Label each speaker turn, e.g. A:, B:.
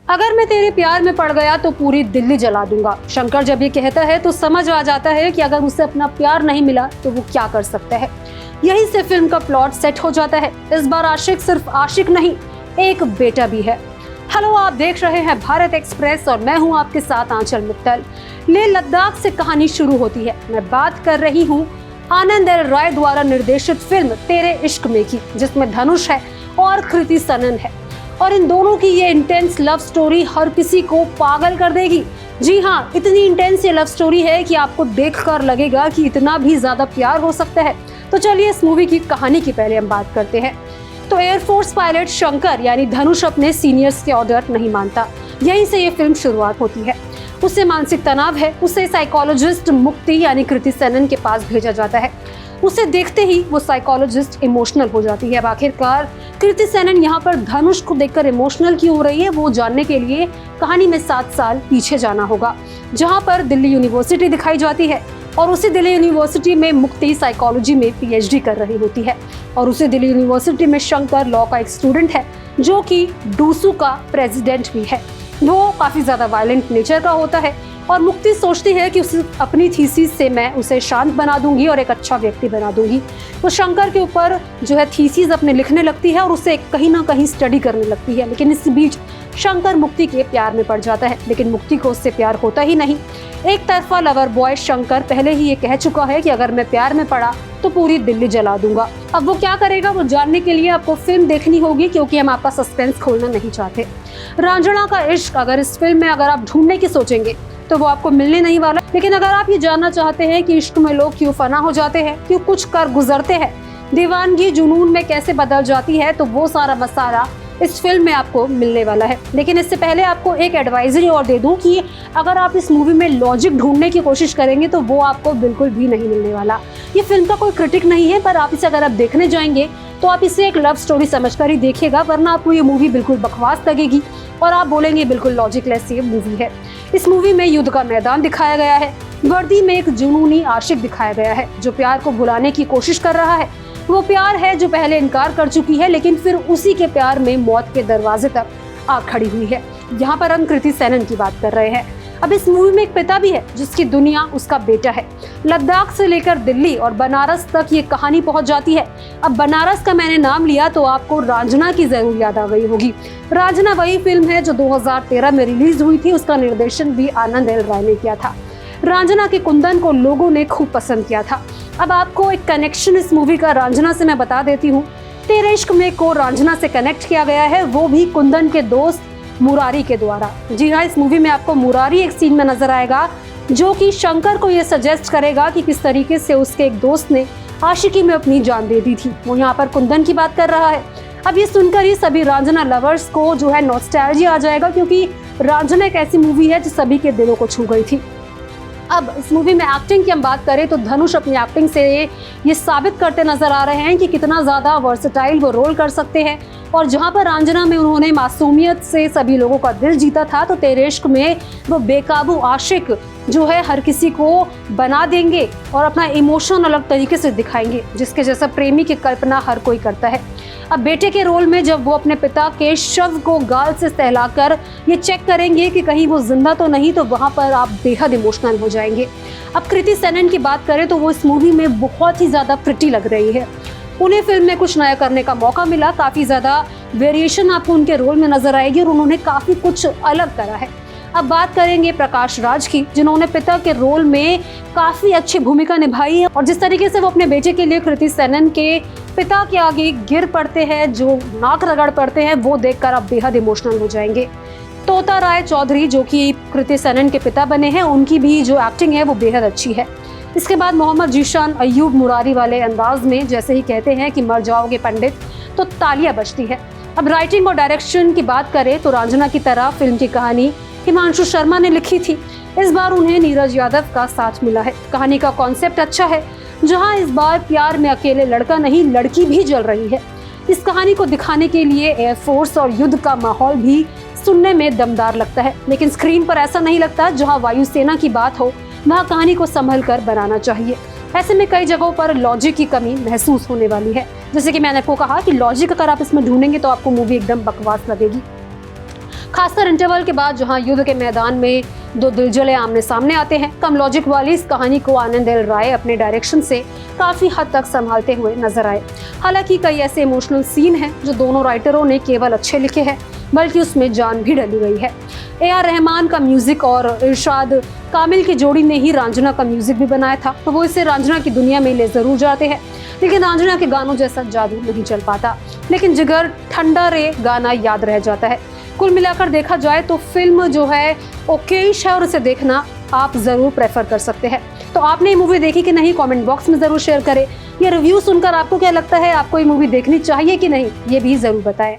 A: अगर मैं तेरे प्यार में पड़ गया तो पूरी दिल्ली जला दूंगा। शंकर जब ये कहता है तो समझ आ जाता है कि अगर उसे अपना प्यार नहीं मिला तो वो क्या कर सकता है। यहीं से फिल्म का प्लॉट सेट हो जाता है। इस बार आशिक सिर्फ आशिक नहीं, एक बेटा भी है। हेलो, आप देख रहे हैं भारत एक्सप्रेस और मैं हूं आपके साथ आंचल मित्तल। लेह लद्दाख से कहानी शुरू होती है। मैं बात कर रही हूं आनंद एल राय द्वारा निर्देशित फिल्म तेरे इश्क में की, जिसमें धनुष है और कृति सनन है। और इन दोनों की ये इंटेंस लव स्टोरी हर किसी को पागल कर देगी। जी हाँ, इतनी इंटेंस ये लव स्टोरी है कि आपको देखकर लगेगा कि इतना भी ज्यादा प्यार हो सकता है। तो चलिए इस मूवी की कहानी की पहले हम बात करते हैं। तो एयरफोर्स पायलट शंकर यानी धनुष अपने सीनियर्स के ऑर्डर नहीं मानता। यहीं से ये फिल्म शुरुआत होती है। उसे मानसिक तनाव है। उसे साइकोलॉजिस्ट मुक्ति यानी कृति सनन के पास भेजा जाता है। उसे देखते ही वो साइकोलॉजिस्ट इमोशनल हो जाती है। अब आखिरकार कृति सनन यहाँ पर धनुष को देखकर इमोशनल क्यों हो रही है, वो जानने के लिए कहानी में 7 साल पीछे जाना होगा, जहाँ पर दिल्ली यूनिवर्सिटी दिखाई जाती है। और उसी दिल्ली यूनिवर्सिटी में मुक्ति साइकोलॉजी में PhD कर रही होती है। और उसी दिल्ली यूनिवर्सिटी में शंकर लॉ का एक स्टूडेंट है, जो कि डूसू का प्रेसिडेंट भी है। वो काफी ज्यादा वायलेंट नेचर का होता है। और मुक्ति सोचती है कि उसे अपनी थीसिस से मैं उसे शांत बना दूंगी और एक अच्छा व्यक्ति बना दूंगी। तो शंकर के ऊपर जो है थीसिस अपने लिखने लगती है और उसे कहीं ना कहीं स्टडी करने लगती है। लेकिन इस बीच शंकर मुक्ति के प्यार में पड़ जाता है, लेकिन मुक्ति को उससे प्यार होता ही नहीं। एक तरफा लवर बॉय शंकर पहले ही ये कह चुका है कि अगर मैं प्यार में पड़ा तो पूरी दिल्ली जला दूंगा। अब वो क्या करेगा, वो जानने के लिए आपको फिल्म देखनी होगी, क्योंकि हम आपका सस्पेंस खोलना नहीं चाहते। रांझणा का इश्क अगर इस फिल्म में अगर आप ढूंढने की सोचेंगे तो वो आपको मिलने नहीं वाला। लेकिन अगर आप ये जानना चाहते हैं कि इश्क में लोग क्यों फना हो जाते हैं, क्यों कुछ कर गुजरते हैं, दीवानगी जुनून में कैसे बदल जाती है, तो वो सारा मसाला इस फिल्म में आपको मिलने वाला है। लेकिन इससे पहले आपको एक एडवाइजरी और दे दूं कि अगर आप इस मूवी में लॉजिक ढूंढने की कोशिश करेंगे तो वो आपको बिल्कुल भी नहीं मिलने वाला। ये फिल्म का कोई क्रिटिक नहीं है, पर आप इसे अगर आप देखने जाएंगे तो आप इसे एक लव स्टोरी समझकर ही देखिएगा, वरना आपको ये मूवी बिल्कुल बकवास लगेगी और आप बोलेंगे बिल्कुल लॉजिकलेस ये मूवी है। इस मूवी में युद्ध का मैदान दिखाया गया है। वर्दी में एक जुनूनी आशिक दिखाया गया है जो प्यार को भुलाने की कोशिश कर रहा है। वो प्यार है जो पहले इनकार कर चुकी है, लेकिन फिर उसी के प्यार में मौत के दरवाजे तक आ खड़ी हुई है। यहाँ पर हम कृति सनन की बात कर रहे हैं। अब इस मूवी में एक पिता भी है जिसकी दुनिया उसका बेटा है। लद्दाख से लेकर दिल्ली और बनारस तक ये कहानी पहुंच जाती है। अब बनारस का मैंने नाम लिया तो आपको रांझना की जरूर याद आ गई होगी। रांझना वही फिल्म है जो 2013 में रिलीज हुई थी। उसका निर्देशन भी आनंद एल राय ने किया था। रांझना के कुंदन को लोगों ने खूब पसंद किया था। अब आपको एक कनेक्शन इस मूवी का रांझना से मैं बता देती हूँ। तेरे इश्क में को रांझना से कनेक्ट किया गया है, वो भी कुंदन के दोस्त मुरारी के द्वारा। जी हाँ, इस मूवी में आपको मुरारी एक सीन में नजर आएगा जो कि शंकर को ये सजेस्ट करेगा कि किस तरीके से उसके एक दोस्त ने आशिकी में अपनी जान दे दी थी। वो यहाँ पर कुंदन की बात कर रहा है। अब ये सुनकर ही सभी रांझना लवर्स को जो है नॉस्टैल्जिया आ जाएगा, क्योंकि रांझना एक ऐसी मूवी है जो सभी के दिलों को छू गई थी। अब इस मूवी में एक्टिंग की हम बात करें तो धनुष अपनी एक्टिंग से ये साबित करते नजर आ रहे हैं कि कितना ज्यादा वर्सेटाइल वो रोल कर सकते हैं। और जहां पर रांझना में उन्होंने मासूमियत से सभी लोगों का दिल जीता था, तो तेरे इश्क में वो बेकाबू आशिक जो है हर किसी को बना देंगे और अपना इमोशन अलग तरीके से दिखाएंगे, जिसके जैसा प्रेमी की कल्पना हर कोई करता है। अब बेटे के रोल में जब वो अपने पिता के शव को गाल से सहलाकर ये चेक करेंगे कि कहीं वो जिंदा तो नहीं, तो वहां पर आप बेहद इमोशनल हो जाएंगे। अब कृति सनन की बात करें तो वो इस मूवी में बहुत ही ज्यादा प्रिटी लग रही है। उन्हें फिल्म में कुछ नया करने का मौका मिला। काफी ज्यादा वेरिएशन आपको उनके रोल में नजर आएगी और उन्होंने काफी कुछ अलग करा है। अब बात करेंगे प्रकाश राज की, जिन्होंने पिता के रोल में काफी अच्छी भूमिका निभाई है। और जिस तरीके से वो अपने बेटे के लिए कृति सनन के पिता के आगे गिर पड़ते हैं, जो नाक रगड़ पड़ते हैं, वो देखकर आप बेहद इमोशनल हो जाएंगे। तोता राय चौधरी जो कि कृति सनन के पिता बने हैं, उनकी भी जो एक्टिंग है वो बेहद अच्छी है। इसके बाद मोहम्मद जीशान अय्यूब मुरारी वाले अंदाज में जैसे ही कहते हैं कि मर जाओगे पंडित, तो तालियां बजती है। अब राइटिंग और डायरेक्शन की बात करें तो रांझना की तरह फिल्म की कहानी हिमांशु शर्मा ने लिखी थी। इस बार उन्हें नीरज यादव का साथ मिला है। कहानी का कॉन्सेप्ट अच्छा है, जहां इस बार प्यार में अकेले लड़का नहीं लड़की भी जल रही है। इस कहानी को दिखाने के लिए एयरफोर्स और युद्ध का माहौल भी सुनने में दमदार लगता है, लेकिन स्क्रीन पर ऐसा नहीं लगता। जहां वायुसेना की बात हो वहां कहानी को संभल कर बनाना चाहिए। ऐसे में कई जगहों पर लॉजिक की कमी महसूस होने वाली है। जैसे कि मैंने आपको कहा कि लॉजिक अगर आप इसमें ढूंढेंगे तो आपको मूवी एकदम बकवास लगेगी। खासकर इंटरवल के बाद जहां युद्ध के मैदान में दो दिलजले आमने सामने आते हैं। कम लॉजिक वाली इस कहानी को आनंद एल राय अपने डायरेक्शन से काफी हद तक संभालते हुए नजर आए। हालांकि कई ऐसे इमोशनल सीन हैं जो दोनों राइटरों ने केवल अच्छे लिखे हैं, बल्कि उसमें जान भी डली गई है। AR रहमान का म्यूजिक और इरशाद कामिल की जोड़ी ने ही रांझना का म्यूजिक भी बनाया था, तो वो इसे रांझना की दुनिया में ले जरूर जाते हैं, लेकिन रांझना के गानों जैसा जादू नहीं चल पाता। लेकिन जिगर ठंडा रे गाना याद रह जाता है। कुल मिलाकर देखा जाए तो फिल्म जो है ओकेश है और उसे देखना आप जरूर प्रेफर कर सकते हैं। तो आपने ये मूवी देखी कि नहीं, कमेंट बॉक्स में जरूर शेयर करें। ये रिव्यू सुनकर आपको क्या लगता है, आपको ये मूवी देखनी चाहिए कि नहीं, ये भी जरूर बताएं।